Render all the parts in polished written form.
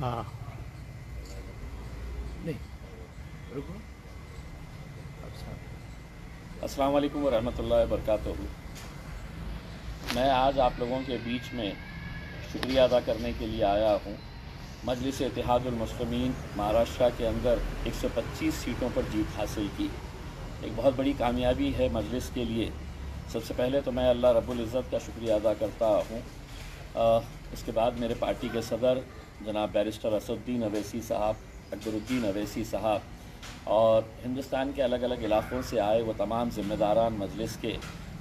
हाँ। नहीं, रुको। अच्छा। अस्सलाम वालेकुम व रहमतुल्लाहि व बरकातहू। मैं आज आप लोगों के बीच में शुक्रिया अदा करने के लिए आया हूँ। मजलिस इत्तेहादुल मुस्लिमीन महाराष्ट्र के अंदर 125 सीटों पर जीत हासिल की, एक बहुत बड़ी कामयाबी है मजलिस के लिए। सबसे पहले तो मैं अल्लाह रब्बुल इज़्ज़त का शुक्रिया अदा करता हूँ। इसके बाद मेरे पार्टी के सदर जनाब बैरिस्टर असदुद्दीन अवैसी साहब, अकबरुद्दीन अवैसी साहब और हिंदुस्तान के अलग अलग इलाक़ों से आए वो तमाम ज़िम्मेदारान मजलिस के,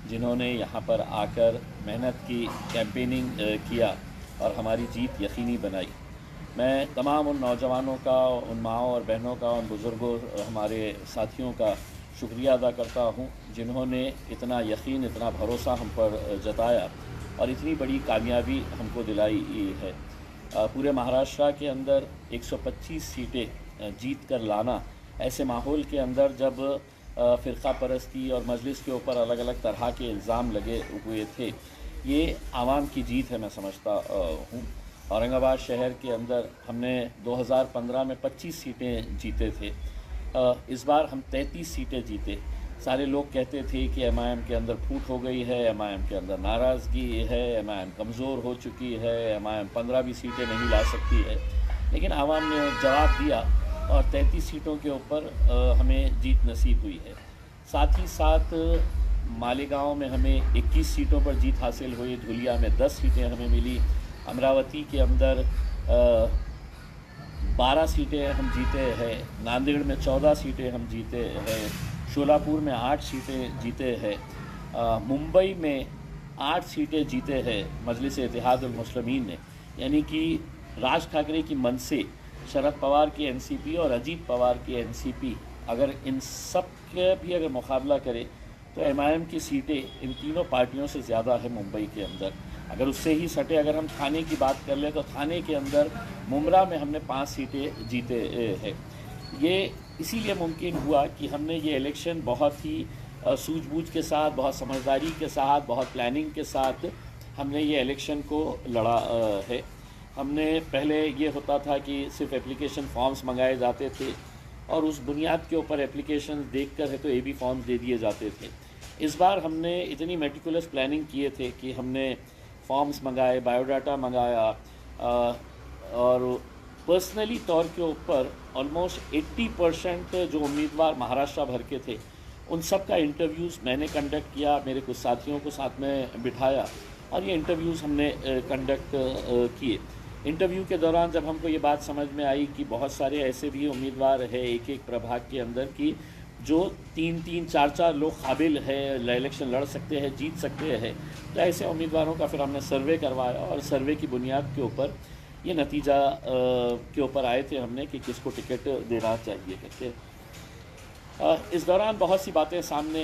जिन्होंने यहाँ पर आकर मेहनत की, कैंपेनिंग किया और हमारी जीत यकीनी बनाई। मैं तमाम उन नौजवानों का, उन माँओं और बहनों का, उन बुज़ुर्गों, हमारे साथियों का शुक्रिया अदा करता हूँ, जिन्होंने इतना यकीन, इतना भरोसा हम पर जताया और इतनी बड़ी कामयाबी हमको दिलाई है। पूरे महाराष्ट्र के अंदर 125 सीटें जीत कर लाना, ऐसे माहौल के अंदर जब फ़िरक़ा परस्ती और मजलिस के ऊपर अलग अलग तरह के इल्ज़ाम लगे हुए थे, ये आवाम की जीत है मैं समझता हूँ। औरंगाबाद शहर के अंदर हमने 2015 में 25 सीटें जीते थे, इस बार हम 33 सीटें जीते। सारे लोग कहते थे कि एमआईएम के अंदर फूट हो गई है, एमआईएम के अंदर नाराज़गी है, एमआईएम कमज़ोर हो चुकी है, एमआईएम 15 भी सीटें नहीं ला सकती है। लेकिन आवाम ने जवाब दिया और 33 सीटों के ऊपर हमें जीत नसीब हुई है। साथ ही साथ मालेगांव में हमें 21 सीटों पर जीत हासिल हुई, धुलिया में 10 सीटें हमें मिली, अमरावती के अंदर 12 सीटें हम जीते हैं, नांदेड़ में 14 सीटें हम जीते हैं, शोलापुर में 8 सीटें जीते हैं, मुंबई में 8 सीटें जीते हैं मजलिस इत्तेहादुल मुस्लिमीन ने। यानी कि राज ठाकरे की मन से, शरद पवार की एनसीपी और अजीत पवार की एनसीपी, अगर इन सब के भी अगर मुकाबला करे तो एमआईएम की सीटें इन तीनों पार्टियों से ज़्यादा है मुंबई के अंदर। अगर उससे ही सटे, अगर हम थाने की बात कर लें तो थाने के अंदर मुमरा में हमने 5 सीटें जीते हैं। ये इसीलिए मुमकिन हुआ कि हमने ये इलेक्शन बहुत ही सूझबूझ के साथ, बहुत समझदारी के साथ, बहुत प्लानिंग के साथ हमने ये इलेक्शन को लड़ा है। हमने पहले ये होता था कि सिर्फ एप्लीकेशन फॉर्म्स मंगाए जाते थे और उस बुनियाद के ऊपर एप्लीकेशन देखकर है तो एबी फॉर्म्स दे दिए जाते थे। इस बार हमने इतनी मेटिकुलस प्लानिंग किए थे कि हमने फॉर्म्स मंगाए, बायोडाटा मंगाया और पर्सनली तौर के ऊपर ऑलमोस्ट 80% जो उम्मीदवार महाराष्ट्र भर के थे उन सब का इंटरव्यूज़ मैंने कंडक्ट किया, मेरे कुछ साथियों को साथ में बिठाया और ये इंटरव्यूज़ हमने कंडक्ट किए। इंटरव्यू के दौरान जब हमको ये बात समझ में आई कि बहुत सारे ऐसे भी उम्मीदवार हैं एक एक प्रभाग के अंदर की जो 3-3, 4-4 लोग काबिल है, इलेक्शन लड़ सकते हैं, जीत सकते हैं, तो ऐसे उम्मीदवारों का फिर हमने सर्वे करवाया और सर्वे की बुनियाद के ऊपर ये नतीजा के ऊपर आए थे हमने कि किसको टिकट देना चाहिए करके। इस दौरान बहुत सी बातें सामने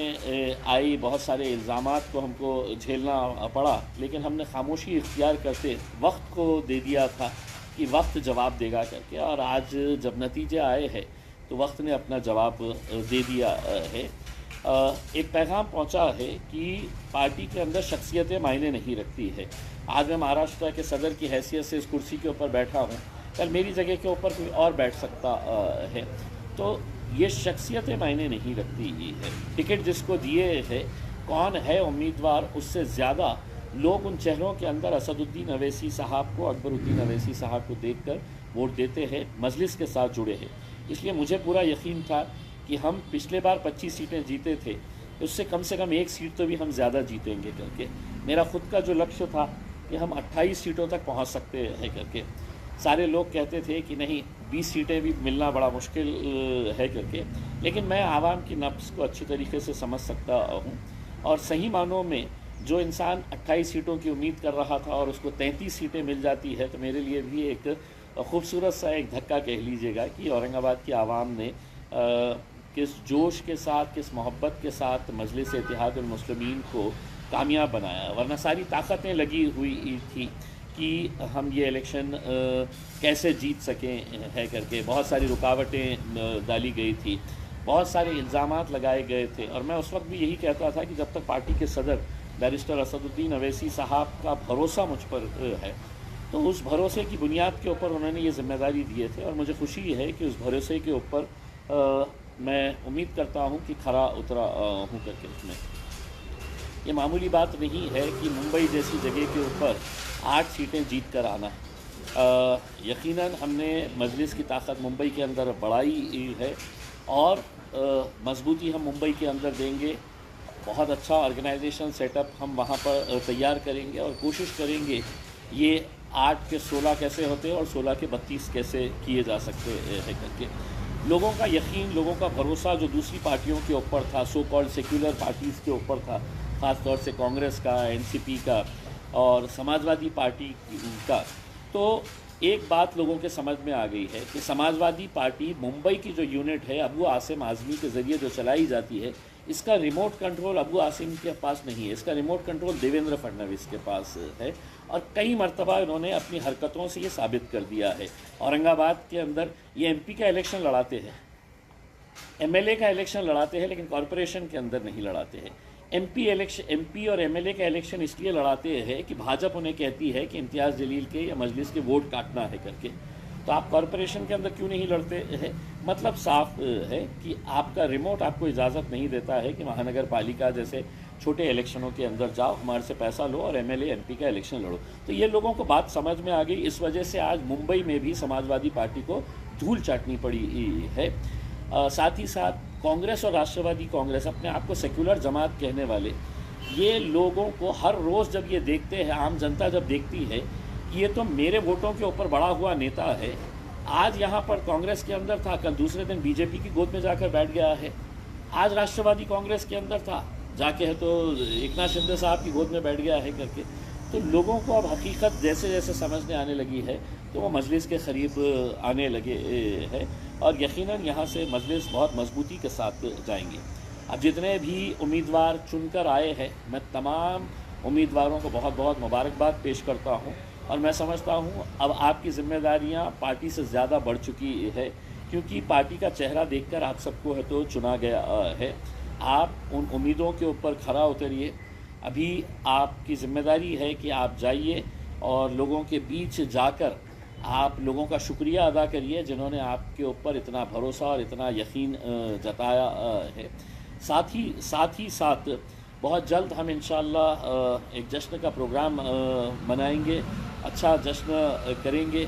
आई, बहुत सारे इल्ज़ामात को हमको झेलना पड़ा, लेकिन हमने खामोशी इख्तियार करते वक्त को दे दिया था कि वक्त जवाब देगा करके। और आज जब नतीजे आए हैं तो वक्त ने अपना जवाब दे दिया है। एक पैगाम पहुंचा है कि पार्टी के अंदर शख्सियतें मायने नहीं रखती है। आज मैं महाराष्ट्र के सदर की हैसियत से इस कुर्सी के ऊपर बैठा हूं, कल मेरी जगह के ऊपर कोई और बैठ सकता है, तो ये शख्सियतें मायने नहीं रखती है। टिकट जिसको दिए है, कौन है उम्मीदवार, उससे ज़्यादा लोग उन चेहरों के अंदर असदुद्दीन अवैसी साहब को, अकबरुद्दीन अवैसी साहब को देखकर वोट देते हैं, मजलिस के साथ जुड़े हैं। इसलिए मुझे पूरा यकीन था कि हम पिछले बार 25 सीटें जीते थे, उससे कम से कम एक सीट तो भी हम ज़्यादा जीतेंगे करके। मेरा ख़ुद का जो लक्ष्य था कि हम 28 सीटों तक पहुंच सकते हैं करके। सारे लोग कहते थे कि नहीं 20 सीटें भी मिलना बड़ा मुश्किल है करके, लेकिन मैं आवाम की नब्ज़ को अच्छी तरीके से समझ सकता हूँ और सही मानों में जो इंसान 28 सीटों की उम्मीद कर रहा था और उसको 33 सीटें मिल जाती है तो मेरे लिए भी एक खूबसूरत सा एक धक्का कह लीजिएगा कि औरंगाबाद की आवाम ने किस जोश के साथ, किस मोहब्बत के साथ मजलिस इत्तेहादुल मुस्लिमीन को कामयाब बनाया। वरना सारी ताकतें लगी हुई थी कि हम ये इलेक्शन कैसे जीत सकें है करके। बहुत सारी रुकावटें डाली गई थी, बहुत सारे इल्ज़ामात लगाए गए थे और मैं उस वक्त भी यही कहता था कि जब तक पार्टी के सदर बैरिस्टर असदुद्दीन अवैसी साहब का भरोसा मुझ पर है तो उस भरोसे की बुनियाद के ऊपर उन्होंने ये जिम्मेदारी दिए थे और मुझे खुशी है कि उस भरोसे के ऊपर मैं उम्मीद करता हूँ कि खरा उतरा हूँ करके उसमें। ये मामूली बात नहीं है कि मुंबई जैसी जगह के ऊपर 8 सीटें जीत कर आना। यकीनन हमने मजलिस की ताकत मुंबई के अंदर बढ़ाई है और मजबूती हम मुंबई के अंदर देंगे। बहुत अच्छा ऑर्गेनाइजेशन सेटअप हम वहाँ पर तैयार करेंगे और कोशिश करेंगे ये 8 के 16 कैसे होते हैं और 16 के 32 कैसे किए जा सकते हैं करके। लोगों का यकीन, लोगों का भरोसा जो दूसरी पार्टियों के ऊपर था, सो कॉल्ड सेक्युलर पार्टीज़ के ऊपर था, ख़ास तौर से कांग्रेस का, एनसीपी का और समाजवादी पार्टी का, तो एक बात लोगों के समझ में आ गई है कि समाजवादी पार्टी मुंबई की जो यूनिट है अबू आसिम आज़मी के ज़रिए जो चलाई जाती है, इसका रिमोट कंट्रोल अबू आसिम के पास नहीं है, इसका रिमोट कंट्रोल देवेंद्र फडणवीस के पास है। और कई मरतबा इन्होंने अपनी हरकतों से ये साबित कर दिया है। औरंगाबाद के अंदर ये एमपी का इलेक्शन लड़ाते हैं, एमएलए का इलेक्शन लड़ाते हैं, लेकिन कॉरपोरेशन के अंदर नहीं लड़ाते हैं। एमपी और एमएलए का इलेक्शन इसलिए लड़ाते हैं कि भाजपा उन्हें कहती है कि इम्तियाज़ जलील के या मजलिस के वोट काटना है करके। तो आप कॉरपोरेशन के अंदर क्यों नहीं लड़ते हैं? मतलब साफ है कि आपका रिमोट आपको इजाज़त नहीं देता है कि महानगर पालिका जैसे छोटे इलेक्शनों के अंदर जाओ, हमारे से पैसा लो और एमएलए एमपी का इलेक्शन लड़ो। तो ये लोगों को बात समझ में आ गई। इस वजह से आज मुंबई में भी समाजवादी पार्टी को धूल चाटनी पड़ी है। साथ ही साथ कांग्रेस और राष्ट्रवादी कांग्रेस, अपने आप को सेक्युलर जमात कहने वाले, ये लोगों को हर रोज़ जब ये देखते हैं, आम जनता जब देखती है कि ये तो मेरे वोटों के ऊपर बड़ा हुआ नेता है, आज यहाँ पर कांग्रेस के अंदर था, कल दूसरे दिन बीजेपी की गोद में जाकर बैठ गया है, आज राष्ट्रवादी कांग्रेस के अंदर था, जाके है तो एकनाथ शिंदे साहब की गोद में बैठ गया है करके। तो लोगों को अब हकीकत जैसे जैसे समझने आने लगी है तो वो मजलिस के करीब आने लगे हैं और यकीनन यहाँ से मजलिस बहुत मजबूती के साथ जाएंगे। अब जितने भी उम्मीदवार चुनकर आए हैं, मैं तमाम उम्मीदवारों को बहुत बहुत मुबारकबाद पेश करता हूँ और मैं समझता हूँ अब आपकी ज़िम्मेदारियाँ पार्टी से ज़्यादा बढ़ चुकी है, क्योंकि पार्टी का चेहरा देखकर आप सबको है तो चुना गया है। आप उन उम्मीदों के ऊपर खरा उतरिए। अभी आपकी ज़िम्मेदारी है कि आप जाइए और लोगों के बीच जाकर आप लोगों का शुक्रिया अदा करिए जिन्होंने आपके ऊपर इतना भरोसा और इतना यकीन जताया है। साथ ही साथ बहुत जल्द हम इंशाअल्लाह एक जश्न का प्रोग्राम मनाएंगे, अच्छा जश्न करेंगे।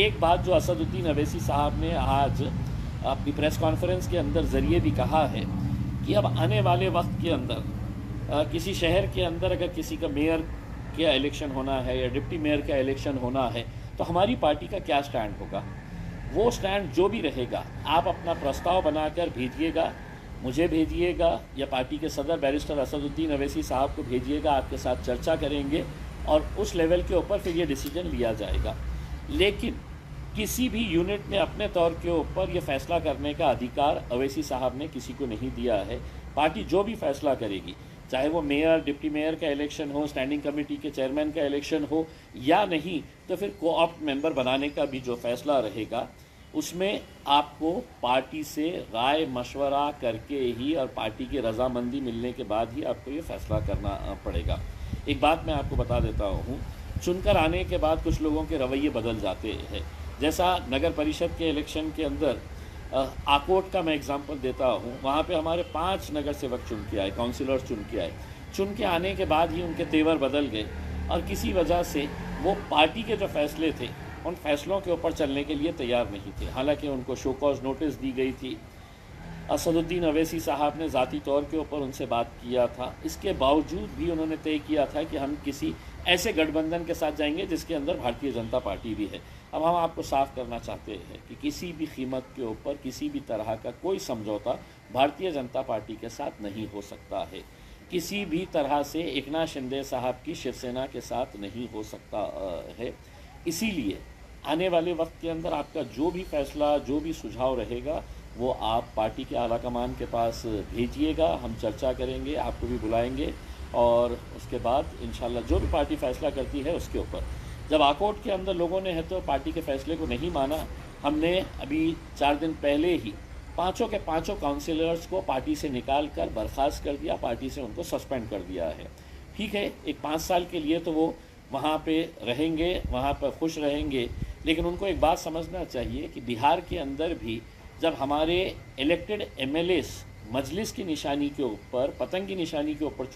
एक बात जो असदुद्दीन अवैसी साहब ने आज अपनी प्रेस कॉन्फ्रेंस के अंदर ज़रिए भी कहा है कि अब आने वाले वक्त के अंदर किसी शहर के अंदर अगर किसी का मेयर का इलेक्शन होना है या डिप्टी मेयर का इलेक्शन होना है तो हमारी पार्टी का क्या स्टैंड होगा। वो स्टैंड जो भी रहेगा आप अपना प्रस्ताव बनाकर भेजिएगा, मुझे भेजिएगा या पार्टी के सदर बैरिस्टर असदुद्दीन अवैसी साहब को भेजिएगा, आपके साथ चर्चा करेंगे और उस लेवल के ऊपर फिर ये डिसीजन लिया जाएगा। लेकिन किसी भी यूनिट ने अपने तौर के ऊपर ये फैसला करने का अधिकार अवैसी साहब ने किसी को नहीं दिया है। पार्टी जो भी फैसला करेगी, चाहे वो मेयर, डिप्टी मेयर का इलेक्शन हो, स्टैंडिंग कमेटी के चेयरमैन का इलेक्शन हो या नहीं, तो फिर कोऑप्ट मेंबर बनाने का भी जो फैसला रहेगा उसमें आपको पार्टी से राय मशवरा करके ही और पार्टी की रजामंदी मिलने के बाद ही आपको ये फैसला करना पड़ेगा। एक बात मैं आपको बता देता हूँ, चुनकर आने के बाद कुछ लोगों के रवैये बदल जाते हैं। जैसा नगर परिषद के इलेक्शन के अंदर आकोट का मैं एग्जांपल देता हूँ, वहाँ पे हमारे 5 नगर सेवक चुन के आए, काउंसिलर्स चुन के आए। चुन के आने के बाद ही उनके तेवर बदल गए और किसी वजह से वो पार्टी के जो फैसले थे उन फैसलों के ऊपर चलने के लिए तैयार नहीं थे। हालांकि उनको शो कॉज नोटिस दी गई थी, असदुद्दीन अवैसी साहब ने ज़ाती तौर के ऊपर उनसे बात किया था, इसके बावजूद भी उन्होंने तय किया था कि हम किसी ऐसे गठबंधन के साथ जाएंगे जिसके अंदर भारतीय जनता पार्टी भी है। अब हम आपको साफ करना चाहते हैं कि किसी भी कीमत के ऊपर किसी भी तरह का कोई समझौता भारतीय जनता पार्टी के साथ नहीं हो सकता है। किसी भी तरह से एकनाथ शिंदे साहब की शिवसेना के साथ नहीं हो सकता है। इसीलिए आने वाले वक्त के अंदर आपका जो भी फैसला, जो भी सुझाव रहेगा वो आप पार्टी के आला कमान के पास भेजिएगा, हम चर्चा करेंगे, आपको भी बुलाएंगे और उसके बाद इंशाल्लाह जो भी पार्टी फ़ैसला करती है उसके ऊपर। जब आकोट के अंदर लोगों ने है तो पार्टी के फ़ैसले को नहीं माना, हमने अभी 4 दिन पहले ही 5 के 5 काउंसिलर्स को पार्टी से निकाल कर बर्खास्त कर दिया, पार्टी से उनको सस्पेंड कर दिया है। ठीक है, एक 5 साल के लिए तो वो वहाँ पे रहेंगे, वहाँ पर खुश रहेंगे। लेकिन उनको एक बात समझना चाहिए कि बिहार के अंदर भी जब हमारे इलेक्टेड एमएलएस मजलिस की निशानी के ऊपर, पतंग की निशानी के ऊपर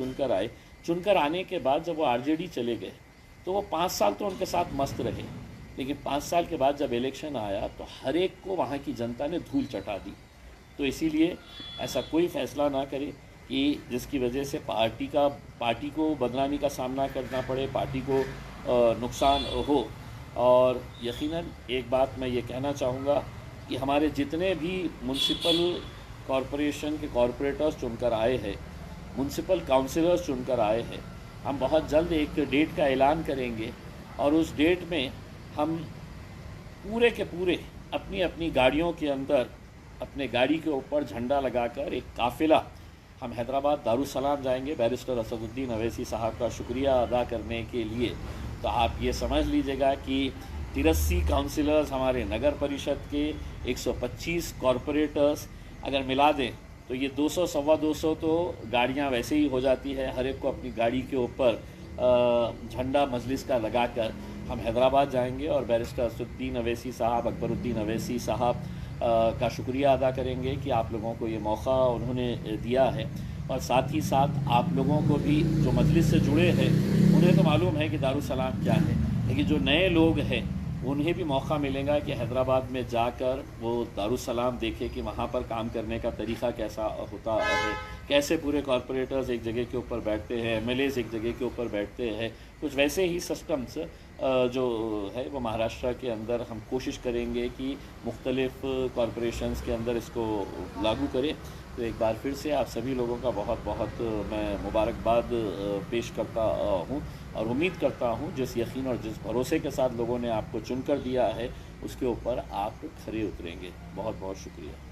चुनकर आने के बाद जब वो आरजेडी चले गए तो वो 5 साल तो उनके साथ मस्त रहे, लेकिन 5 साल के बाद जब इलेक्शन आया तो हर एक को वहाँ की जनता ने धूल चटा दी। तो इसीलिए ऐसा कोई फ़ैसला ना करे कि जिसकी वजह से पार्टी को बदनामी का सामना करना पड़े, पार्टी को नुकसान हो। और यकीनन एक बात मैं ये कहना चाहूँगा कि हमारे जितने भी म्युनिसिपल कॉरपोरेशन के कॉरपोरेटर्स चुनकर आए हैं, म्युनिसिपल काउंसिलर्स चुनकर आए हैं, हम बहुत जल्द एक डेट का ऐलान करेंगे और उस डेट में हम पूरे के पूरे अपनी अपनी गाड़ियों के अंदर अपने गाड़ी के ऊपर झंडा लगाकर एक काफ़िला हम हैदराबाद दारुसलाम जाएंगे बैरिस्टर असदुद्दीन अवैसी साहब का शुक्रिया अदा करने के लिए। तो आप ये समझ लीजिएगा कि 83 काउंसिलर्स हमारे नगर परिषद के, 125 कॉरपोरेटर्स अगर मिला दें तो ये 200 सवा 200 तो गाड़ियाँ वैसे ही हो जाती है। हर एक को अपनी गाड़ी के ऊपर झंडा मजलिस का लगाकर हम हैदराबाद जाएंगे और बैरिस्टर असदुद्दीन अवैसी साहब, अकबरुद्दीन अवैसी साहब का शुक्रिया अदा करेंगे कि आप लोगों को ये मौका उन्होंने दिया है। और साथ ही साथ आप लोगों को भी जो मजलिस से जुड़े हैं उन्हें तो मालूम है कि दारुसलाम क्या है, लेकिन जो नए लोग हैं उन्हें भी मौका मिलेगा कि हैदराबाद में जाकर वो दारुसलाम देखे कि वहाँ पर काम करने का तरीक़ा कैसा होता है, कैसे पूरे कॉरपोरेटर्स एक जगह के ऊपर बैठते हैं, एमएलएस एक जगह के ऊपर बैठते हैं। कुछ वैसे ही सिस्टम्स जो है वो महाराष्ट्र के अंदर हम कोशिश करेंगे कि मुख्तलिफ़ कॉरपोरेशंस के अंदर इसको लागू करें। तो एक बार फिर से आप सभी लोगों का बहुत बहुत मैं मुबारकबाद पेश करता हूँ और उम्मीद करता हूँ जिस यकीन और जिस भरोसे के साथ लोगों ने आपको चुनकर दिया है उसके ऊपर आप खरे उतरेंगे। बहुत बहुत शुक्रिया।